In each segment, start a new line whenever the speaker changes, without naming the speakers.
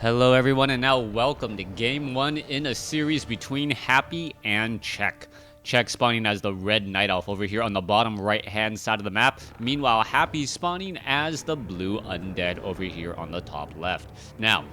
Hello everyone, and now welcome to game 1 in a series between Happy and Check. Check spawning as the red night elf over here on the bottom right hand side of the map. Meanwhile, Happy spawning as the blue undead over here on the top left. Now,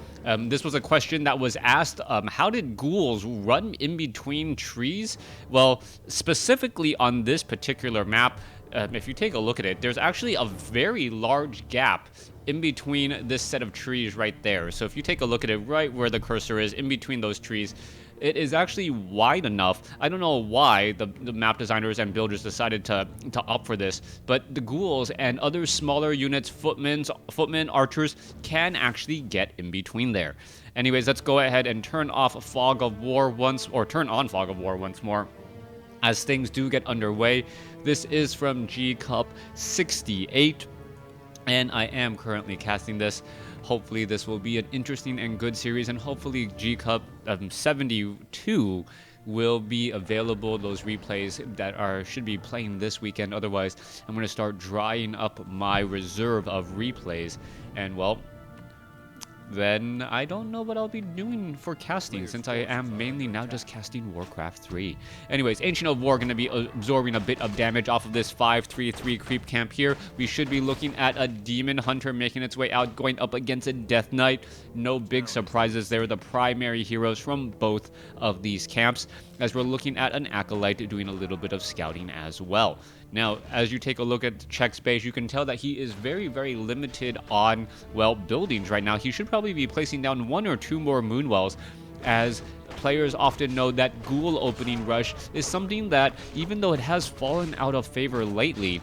this was a question that was asked, how did ghouls run in between trees? Well, specifically on this particular map, if you take a look at it, there's actually a very large gap in between this set of trees right there. So if you take a look at it right where the cursor is, in between those trees, it is actually wide enough. I don't know why the map designers and builders decided to opt for this, but the ghouls and other smaller units, footmen, archers, can actually get in between there. Anyways, let's go ahead and turn off Fog of War turn on Fog of War once more, as things do get underway. This is from Gcup 68. And I am currently casting this. Hopefully this will be an interesting and good series, and hopefully Gcup 72 will be available, those replays that should be playing this weekend. Otherwise, I'm going to start drying up my reserve of replays, and well, then I don't know what I'll be doing for casting, since I am mainly now just casting WarCraft 3. Anyways, Ancient of War going to be absorbing a bit of damage off of this 5-3-3 creep camp here. We should be looking at a Demon Hunter making its way out, going up against a Death Knight. No big surprises there. The primary heroes from both of these camps, as we're looking at an Acolyte doing a little bit of scouting as well. Now, as you take a look at Check's base, you can tell that he is very, very limited on, well, buildings right now. He should probably be placing down 1 or 2 more Moonwells, as players often know that Ghoul opening rush is something that, even though it has fallen out of favor lately,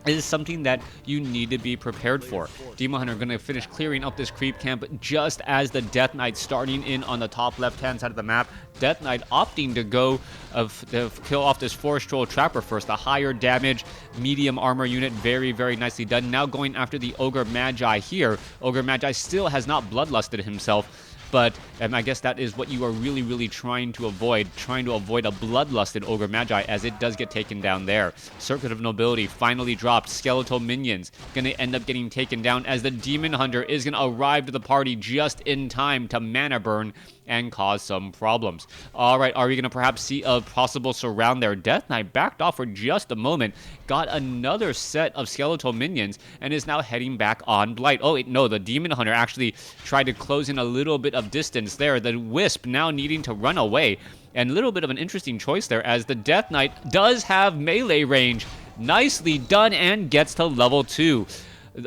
is something that you need to be prepared for. Demon Hunter going to finish clearing up this creep camp just as the Death Knight starting in on the top left-hand side of the map. Death Knight opting to go to kill off this Forest Troll Trapper first. The higher damage, medium armor unit, very, very nicely done. Now going after the Ogre Magi here. Ogre Magi still has not bloodlusted himself, but I guess that is what you are really, really trying to avoid a bloodlusted Ogre Magi, as it does get taken down there. Circuit of Nobility finally dropped. Skeletal minions going to end up getting taken down, as the Demon Hunter is going to arrive to the party just in time to mana burn and cause some problems. Alright, are we going to perhaps see a possible surround there? Death Knight backed off for just a moment, got another set of skeletal minions, and is now heading back on Blight. Oh, wait, no, the Demon Hunter actually tried to close in a little bit of distance there. The Wisp now needing to run away, and a little bit of an interesting choice there, as the Death Knight does have melee range. Nicely done, and gets to level 2.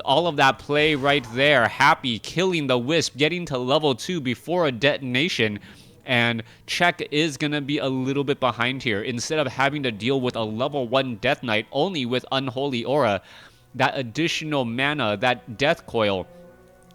All of that play right there. Happy killing the Wisp, getting to level 2 before a detonation. And Check is going to be a little bit behind here. Instead of having to deal with a level 1 Death Knight only with Unholy Aura, that additional mana, that Death Coil,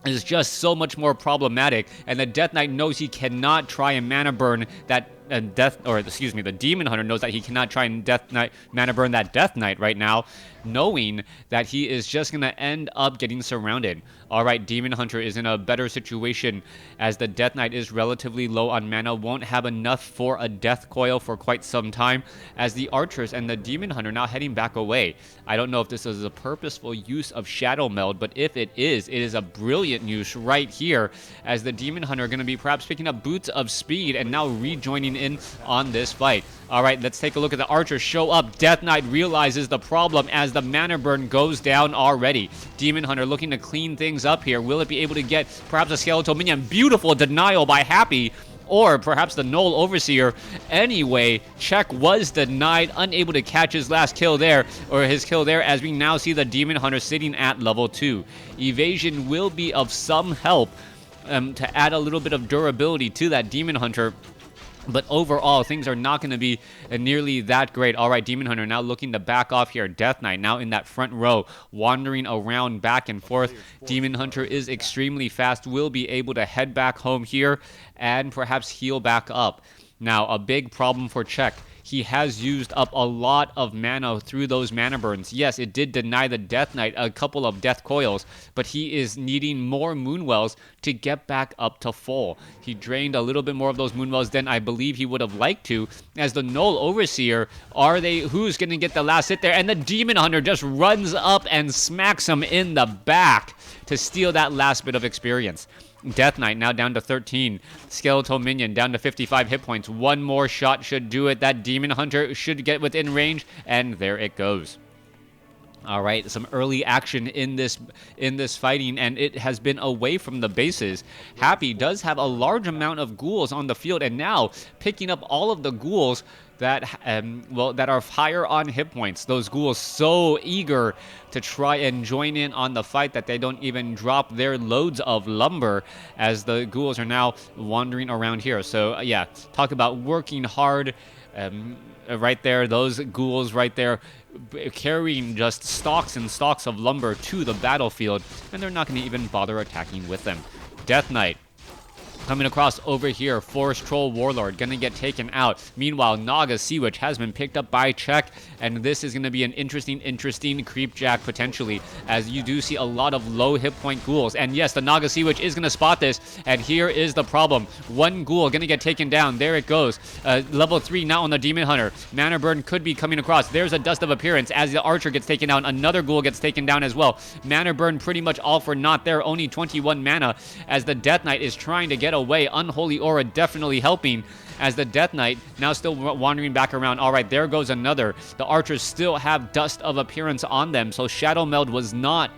is just so much more problematic. And the Death Knight knows he cannot try and mana burn that the Demon Hunter knows that he cannot try and mana burn that Death Knight right now, knowing that he is just going to end up getting surrounded. Alright, Demon Hunter is in a better situation, as the Death Knight is relatively low on mana, won't have enough for a Death Coil for quite some time, as the Archers and the Demon Hunter now heading back away. I don't know if this is a purposeful use of Shadow Meld, but if it is a brilliant use right here, as the Demon Hunter going to be perhaps picking up Boots of Speed and now rejoining in on this fight. Alright, let's take a look at the Archers show up. Death Knight realizes the problem as the mana burn goes down already. Demon Hunter looking to clean things up here. Will it be able to get perhaps a skeletal minion? Beautiful denial by Happy, or perhaps the Null Overseer. Anyway, Check was denied, unable to catch his last kill there, or his kill there, as we now see the Demon Hunter sitting at level 2. Evasion will be of some help to add a little bit of durability to that Demon Hunter. But overall, things are not going to be nearly that great. Alright, Demon Hunter now looking to back off here. Death Knight now in that front row, wandering around back and forth. Demon Hunter is extremely fast, will be able to head back home here and perhaps heal back up. Now, a big problem for Check. He has used up a lot of mana through those mana burns. Yes, it did deny the Death Knight a couple of Death Coils, but he is needing more Moonwells to get back up to full. He drained a little bit more of those Moonwells than I believe he would have liked to, as the Null Overseer, who's going to get the last hit there? And the Demon Hunter just runs up and smacks him in the back to steal that last bit of experience. Death Knight now down to 13. Skeletal Minion down to 55 hit points. One more shot should do it. That Demon Hunter should get within range, and there it goes. All right, some early action in this fighting, and it has been away from the bases. Happy does have a large amount of ghouls on the field, and now picking up all of the ghouls that that are higher on hit points. Those ghouls so eager to try and join in on the fight that they don't even drop their loads of lumber, as the ghouls are now wandering around here. So yeah, talk about working hard. Right there, those ghouls right there carrying just stalks and stalks of lumber to the battlefield, and they're not going to even bother attacking with them. Death Knight coming across over here. Forest Troll Warlord gonna get taken out. Meanwhile, Naga Sea Witch has been picked up by Czech, and this is gonna be an interesting creep jack potentially, as you do see a lot of low hit point ghouls. And yes, the Naga Sea Witch is gonna spot this, and here is the problem. One ghoul gonna get taken down. There it goes. Level 3 now on the Demon Hunter. Mana Burn could be coming across. There's a Dust of Appearance as the Archer gets taken down. Another ghoul gets taken down as well. Mana Burn pretty much all for naught there. Only 21 mana as the Death Knight is trying to get away. Unholy Aura definitely helping, as the Death Knight now still wandering back around. All right, there goes another. The Archers still have Dust of Appearance on them, so Shadow Meld was not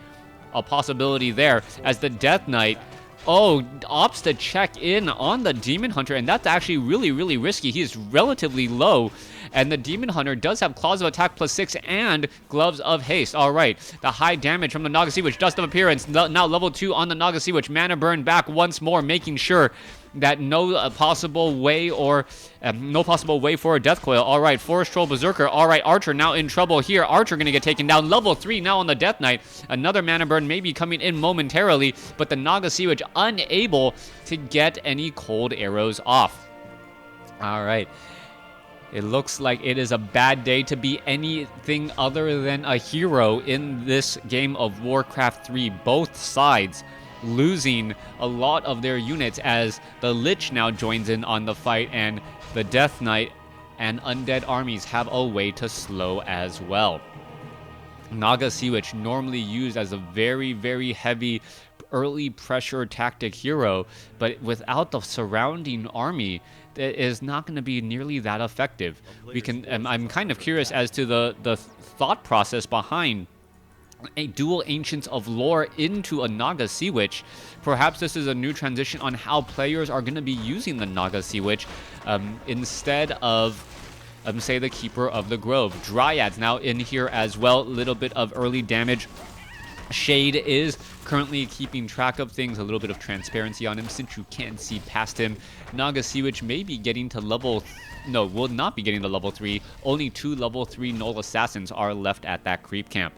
a possibility there, as the Death Knight opts to check in on the Demon Hunter, and that's actually really risky. He is relatively low, and the Demon Hunter does have Claws of Attack +6 and Gloves of Haste. All right, the high damage from the Naga Sea Witch, Dust of Appearance, now level 2 on the Naga Sea Witch. Mana Burn back once more, making sure that no possible way for a Death Coil. All right, Forest Troll Berserker. All right, Archer now in trouble here. Archer gonna get taken down. Level 3 now on the Death Knight. Another Mana Burn may be coming in momentarily, but the Naga Sea Witch unable to get any cold arrows off. All right. It looks like it is a bad day to be anything other than a hero in this game of Warcraft 3. Both sides losing a lot of their units, as the Lich now joins in on the fight, and the Death Knight and Undead armies have a way to slow as well. Naga Sea Witch, normally used as a very heavy early pressure tactic hero, but without the surrounding army, it is not going to be nearly that effective. I'm kind of curious as to the thought process behind a dual Ancients of Lore into a Naga Sea Witch. Perhaps this is a new transition on how players are going to be using the Naga Sea Witch instead of say the Keeper of the Grove. Dryads now in here as well. A little bit of early damage. Shade is currently keeping track of things, a little bit of transparency on him since you can't see past him. Naga Sea Witch may be getting to level... No, will not be getting to level 3. Only 2 level 3 Null Assassins are left at that creep camp.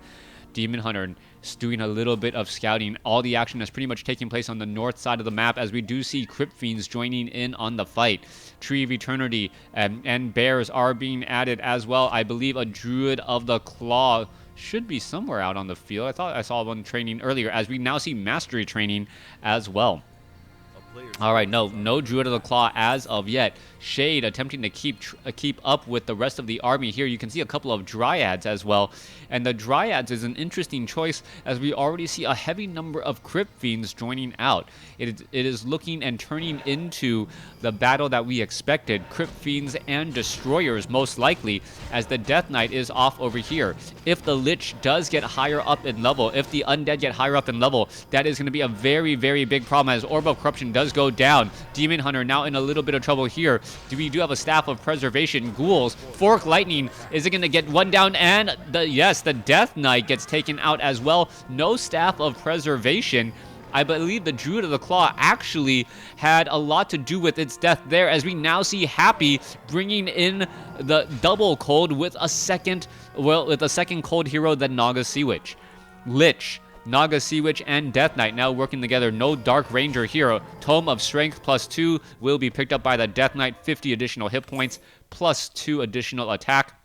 Demon Hunter doing a little bit of scouting. All the action is pretty much taking place on the north side of the map, as we do see Crypt Fiends joining in on the fight. Tree of Eternity and Bears are being added as well. I believe a Druid of the Claw should be somewhere out on the field. I thought I saw one training earlier, as we now see Mastery training as well. All right, no Druid of the Claw as of yet. Shade attempting to keep up with the rest of the army here. You can see a couple of Dryads as well. And the Dryads is an interesting choice, as we already see a heavy number of Crypt Fiends joining out. It is looking and turning into the battle that we expected. Crypt Fiends and Destroyers most likely, as the Death Knight is off over here. If the Lich does get higher up in level, if the Undead get higher up in level, that is going to be a very big problem, as Orb of Corruption does go down. Demon Hunter now in a little bit of trouble here. We do have a Staff of Preservation. Ghouls. Fork Lightning. Is it going to get one down? And the Death Knight gets taken out as well. No Staff of Preservation. I believe the Druid of the Claw actually had a lot to do with its death there, as we now see Happy bringing in the double cold with a second cold hero, the Naga Sea Witch. Lich, Naga Sea Witch, and Death Knight now working together. No Dark Ranger here. Tome of Strength +2 will be picked up by the Death Knight. 50 additional hit points, +2 additional attack.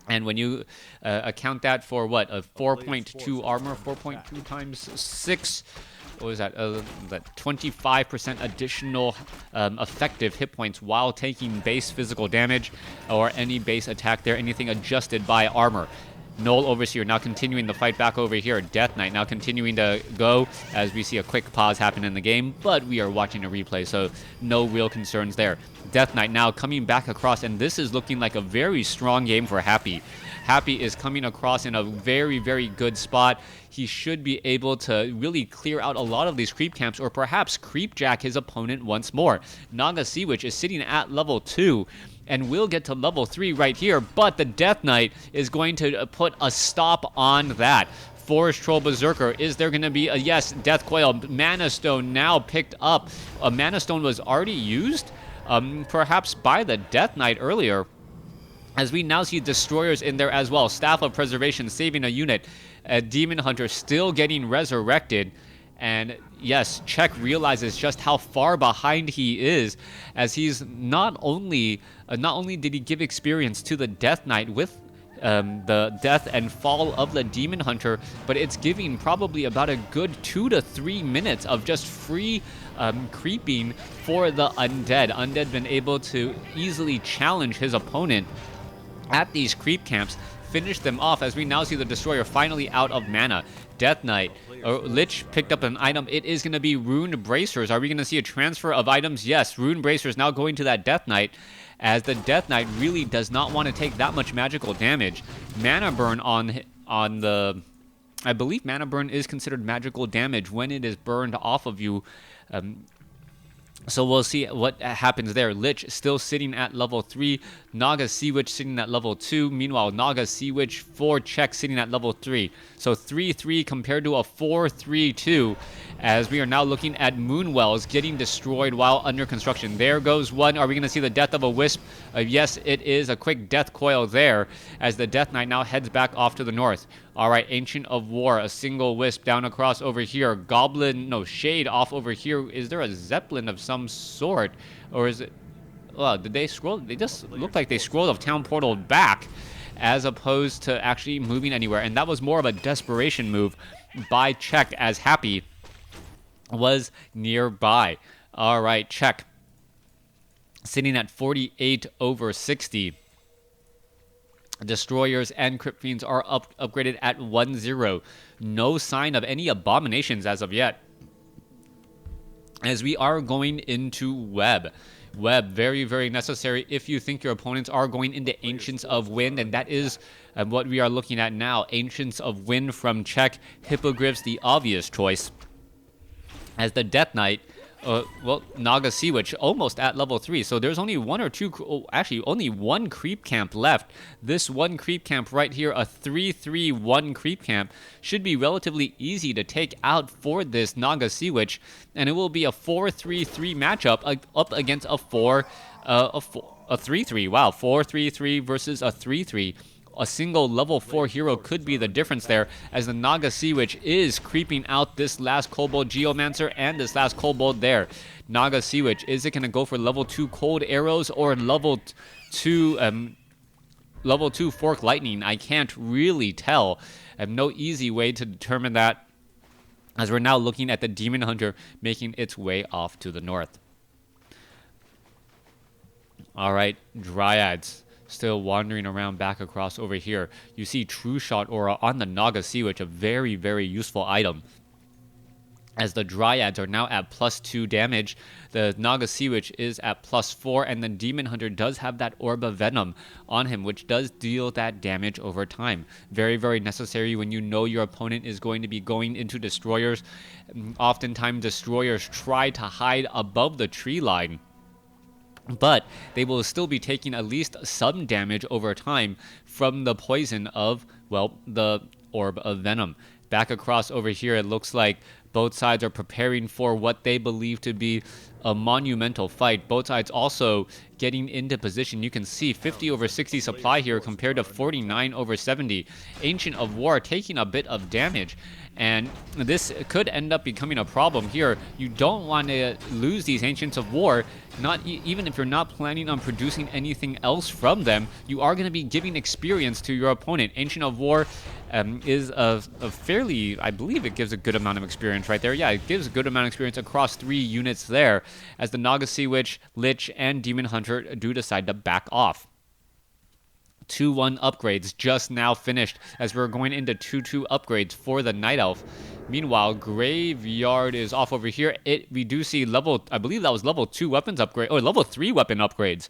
And when you account that for what? A 4.2 armor, 4.2 times 6. What was that? That 25% additional effective hit points while taking base physical damage or any base attack there, anything adjusted by armor. Null Overseer now continuing the fight back over here. Death Knight now continuing to go as we see a quick pause happen in the game, but we are watching a replay, so no real concerns there. Death Knight now coming back across, and this is looking like a very strong game for Happy. Happy is coming across in a very, very good spot. He should be able to really clear out a lot of these creep camps, or perhaps creep jack his opponent once more. Naga Sea Witch is sitting at level 2. And we'll get to level 3 right here, but the Death Knight is going to put a stop on that. Forest Troll Berserker, is there going to be a yes? Death Coil, Mana Stone now picked up. A Mana Stone was already used, perhaps by the Death Knight earlier, as we now see Destroyers in there as well. Staff of Preservation saving a unit. Demon Hunter still getting resurrected. And yes, Czech realizes just how far behind he is, as he's not only did he give experience to the Death Knight with the death and fall of the Demon Hunter, but it's giving probably about a good 2 to 3 minutes of just free creeping for the Undead. Undead been able to easily challenge his opponent at these creep camps, finish them off, as we now see the Destroyer finally out of mana. Death Knight, Lich picked up an item. It is going to be Rune Bracers. Are we going to see a transfer of items? Yes, Rune Bracers now going to that Death Knight, as the Death Knight really does not want to take that much magical damage. Mana Burn on the... I believe Mana Burn is considered magical damage when it is burned off of you. So we'll see what happens there. Lich still sitting at level 3. Naga Sea Witch sitting at level 2. Meanwhile, Naga Sea Witch for Czech sitting at level 3. So 3-3 compared to a 4-3-2, as we are now looking at Moonwells getting destroyed while under construction. There goes one. Are we going to see the death of a Wisp? Yes, it is. A quick death coil there, as the Death Knight now heads back off to the north. Alright, Ancient of War, a single Wisp down across over here. Shade off over here. Is there a Zeppelin of some sort? Or is it... Well, did they scroll? They just looked like they scrolled off Town Portal back, as opposed to actually moving anywhere. And that was more of a desperation move by Czech, as Happy was nearby. Alright, Czech sitting at 48 over 60. Destroyers and Crypt Fiends are upgraded at 1-0. No sign of any abominations as of yet, as we are going into Web. Web, very, very necessary if you think your opponents are going into Ancients of Wind, and that is what we are looking at now. Ancients of Wind from Czech. Hippogriffs, the obvious choice, as the Death Knight, Naga Sea Witch almost at level 3. So there's only only one creep camp left. This one creep camp right here, a 3-3-1 creep camp, should be relatively easy to take out for this Naga Sea Witch, and it will be a 4-3-3 matchup up against a 3-3. Wow, 4-3-3 versus a 3-3. A single level 4 hero could be the difference there, as the Naga Sea Witch is creeping out this last Kobold Geomancer and this last Kobold there. Naga Sea Witch, is it going to go for level 2 Cold Arrows or level 2 Fork Lightning? I can't really tell. I have no easy way to determine that, as we're now looking at the Demon Hunter making its way off to the north. Alright, Dryads still wandering around back across over here. You see True Shot Aura on the Naga Sea Witch, a very, very useful item, as the Dryads are now at +2 damage. The Naga Sea Witch is at +4, and the Demon Hunter does have that Orb of Venom on him, which does deal that damage over time. Very, very necessary when you know your opponent is going to be going into Destroyers. Oftentimes, Destroyers try to hide above the tree line, but they will still be taking at least some damage over time from the poison of, well, the Orb of Venom. Back across over here, it looks like both sides are preparing for what they believe to be a monumental fight. Both sides also getting into position. You can see 50 over 60 supply here compared to 49 over 70. Ancient of War taking a bit of damage, and this could end up becoming a problem here. You don't want to lose these Ancients of War, even if you're not planning on producing anything else from them. You are going to be giving experience to your opponent. Ancient of War is a fairly, I believe it gives a good amount of experience right there. Yeah, it gives a good amount of experience across 3 units there, as the Naga Sea Witch, Lich, and Demon Hunter do decide to back off 2-1 upgrades just now finished as we're going into 2-2 upgrades for the Night Elf. Meanwhile, Graveyard is off over here. We do see level, I believe that was level 2 weapons upgrade, or level 3 weapon upgrades.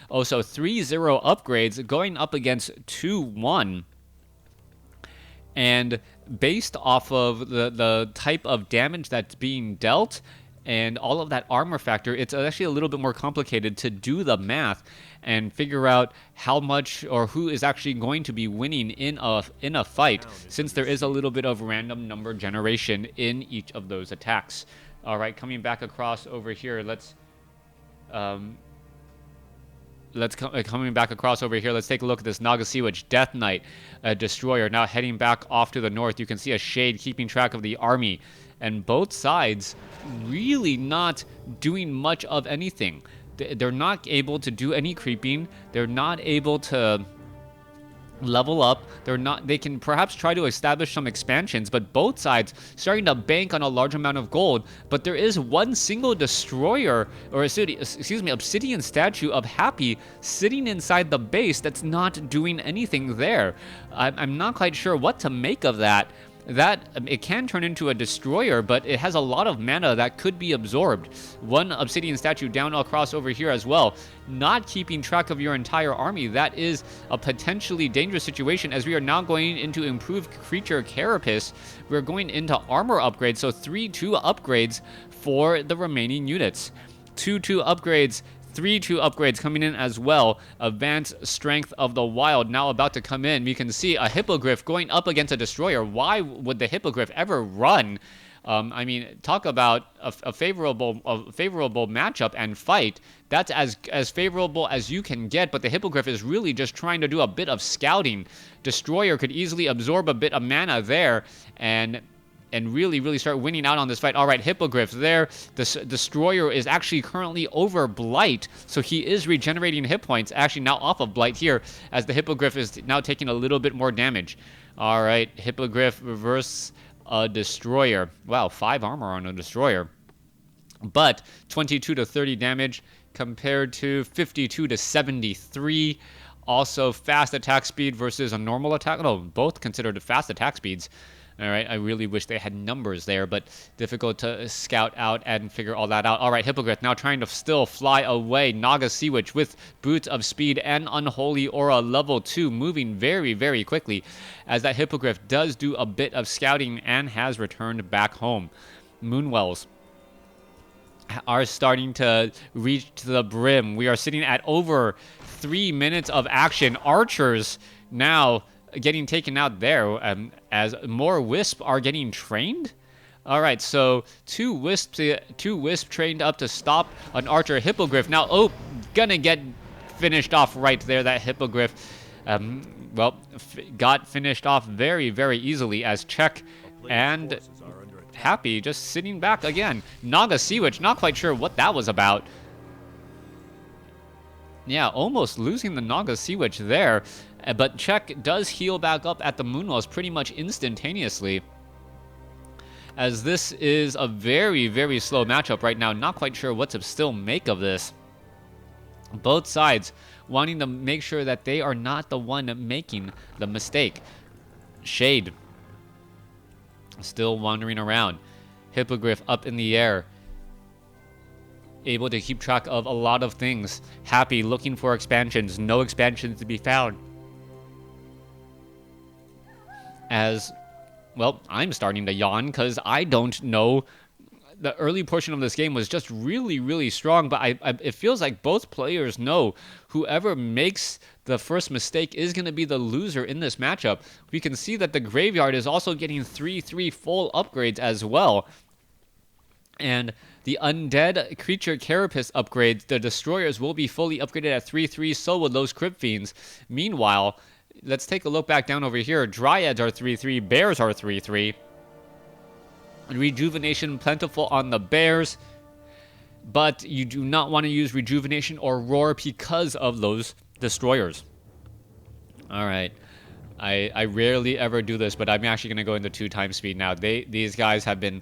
Oh, so 3-0 upgrades going up against 2-1. And based off of the type of damage that's being dealt and all of that armor factor, it's actually a little bit more complicated to do the math and figure out how much or who is actually going to be winning in a fight, since there is a little bit of random number generation in each of those attacks. All right, coming back across over here, coming back across over here, let's take a look at this Naga Sea Witch Death Knight Destroyer. Now heading back off to the north, you can see a Shade keeping track of the army. And both sides really not doing much of anything. They're not able to do any creeping. They're not able to level up. They can perhaps try to establish some expansions, but both sides starting to bank on a large amount of gold. But there is one single destroyer, or obsidian statue of Happy sitting inside the base that's not doing anything there. I'm not quite sure what to make of that. It can turn into a destroyer, but it has a lot of mana that could be absorbed. One obsidian statue down across over here as well. Not keeping track of your entire army, that is a potentially dangerous situation, as we are now going into improved creature carapace. We're going into armor upgrades, so 3-2 upgrades for the remaining units. 2-2 upgrades, 3-2 upgrades coming in as well. Advanced Strength of the Wild now about to come in. We can see a Hippogriff going up against a Destroyer. Why would the Hippogriff ever run? I mean, talk about a favorable matchup and fight. That's as favorable as you can get, but the Hippogriff is really just trying to do a bit of scouting. Destroyer could easily absorb a bit of mana there and really start winning out on this fight. All right, Hippogriff there. The Destroyer is actually currently over Blight, so he is regenerating hit points, actually now off of Blight here, as the Hippogriff is now taking a little bit more damage. All right, Hippogriff reverse a Destroyer. Wow, 5 armor on a Destroyer. But 22 to 30 damage compared to 52 to 73. Also, fast attack speed versus a normal attack. No, both considered fast attack speeds. All right, I really wish they had numbers there, but difficult to scout out and figure all that out. All right, Hippogriff now trying to still fly away. Naga Sea Witch with Boots of Speed and Unholy Aura level 2, moving very quickly, as that Hippogriff does do a bit of scouting and has returned back home. Moonwells are starting to reach to the brim. We are sitting at over 3 minutes of action. Archers now getting taken out there, as more Wisp are getting trained. All right, so two Wisp trained up to stop an Archer Hippogriff. Now, gonna get finished off right there. That Hippogriff, got finished off very easily, as Check and Happy just sitting back again. Naga Sea Witch, not quite sure what that was about. Yeah, almost losing the Naga Sea Witch there. But Check does heal back up at the Moonwells pretty much instantaneously, as this is a very slow matchup right now. Not quite sure what to still make of this. Both sides wanting to make sure that they are not the one making the mistake. Shade still wandering around. Hippogriff up in the air, able to keep track of a lot of things. Happy looking for expansions. No expansions to be found. As, well, I'm starting to yawn because I don't know. The early portion of this game was just really strong, but it feels like both players know whoever makes the first mistake is going to be the loser in this matchup. We can see that the Graveyard is also getting 3-3 full upgrades as well. And the Undead Creature Carapace upgrades, the Destroyers will be fully upgraded at 3-3, so will those Crypt Fiends. Meanwhile, let's take a look back down over here. Dryads are 3-3, Bears are 3-3. Rejuvenation plentiful on the Bears, but you do not want to use Rejuvenation or Roar because of those Destroyers. All right. I rarely ever do this, but I'm actually going to go into 2 times speed now. These guys have been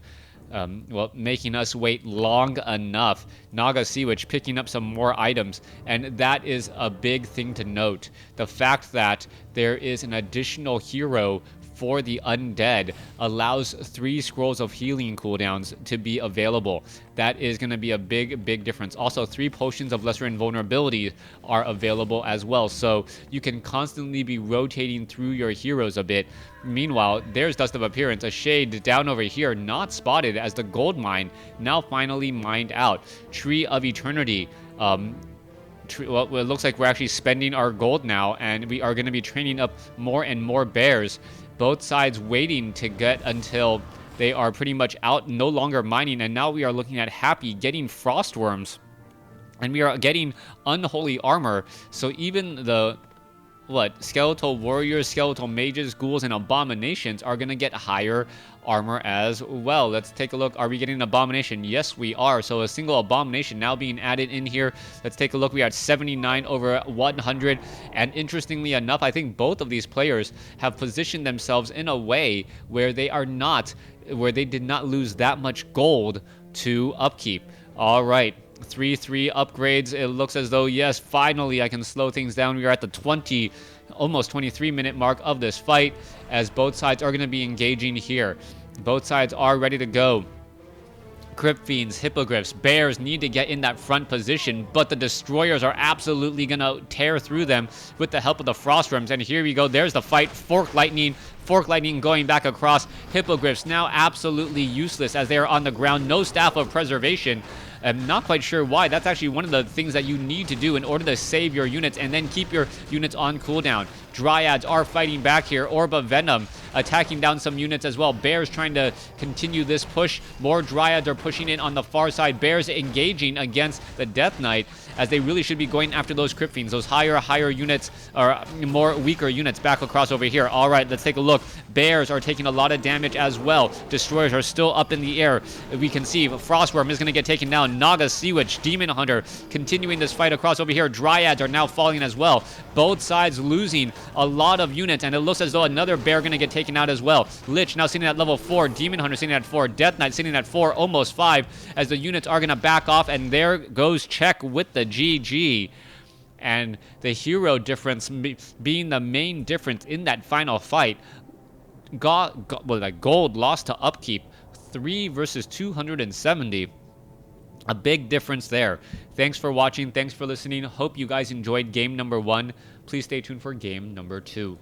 well, making us wait long enough. Naga Sea Witch picking up some more items, and that is a big thing to note. The fact that there is an additional hero for the Undead allows 3 scrolls of healing cooldowns to be available. That is going to be a big difference. Also, 3 potions of lesser invulnerability are available as well, so you can constantly be rotating through your heroes a bit. Meanwhile, there's Dust of Appearance, a shade down over here, not spotted as the gold mine now finally mined out. Tree of Eternity. Well, it looks like we're actually spending our gold now, and we are going to be training up more and more bears. Both sides waiting to get until they are pretty much out, no longer mining, and now we are looking at Happy getting Frostworms, and we are getting Unholy Armor. So even the skeletal warriors, skeletal mages, ghouls, and abominations are going to get higher armor as well. Let's take a look. Are we getting an abomination? Yes, we are. So a single abomination now being added in here. Let's take a look. We are at 79 over 100. And interestingly enough, I think both of these players have positioned themselves in a way where they did not lose that much gold to upkeep. All right. 3-3 upgrades. It looks as though, yes, finally I can slow things down. We are at the almost 23-minute mark of this fight, as both sides are going to be engaging here. Both sides are ready to go. Crypt Fiends, Hippogriffs, Bears need to get in that front position, but the Destroyers are absolutely going to tear through them with the help of the Frostworms. And here we go. There's the fight. Fork Lightning going back across. Hippogriffs now absolutely useless as they are on the ground. No Staff of Preservation. I'm not quite sure why. That's actually one of the things that you need to do in order to save your units and then keep your units on cooldown. Dryads are fighting back here. Orb of Venom attacking down some units as well. Bears trying to continue this push. More Dryads are pushing in on the far side. Bears engaging against the Death Knight, as they really should be going after those Crypt Fiends, those higher units, or more weaker units back across over here. All right, let's take a look. Bears are taking a lot of damage as well. Destroyers are still up in the air. We can see Frostworm is going to get taken down. Naga Sea Witch, Demon Hunter continuing this fight across over here. Dryads are now falling as well. Both sides losing a lot of units, and it looks as though another bear going to get taken out as well. Lich now sitting at level 4. Demon Hunter sitting at 4. Death Knight sitting at 4, almost 5, as the units are going to back off, and there goes Check with the GG. And the hero difference being the main difference in that final fight. Gold lost to upkeep, 3 versus 270. A big difference there. Thanks for watching. Thanks for listening. Hope you guys enjoyed game number 1. Please stay tuned for game number 2.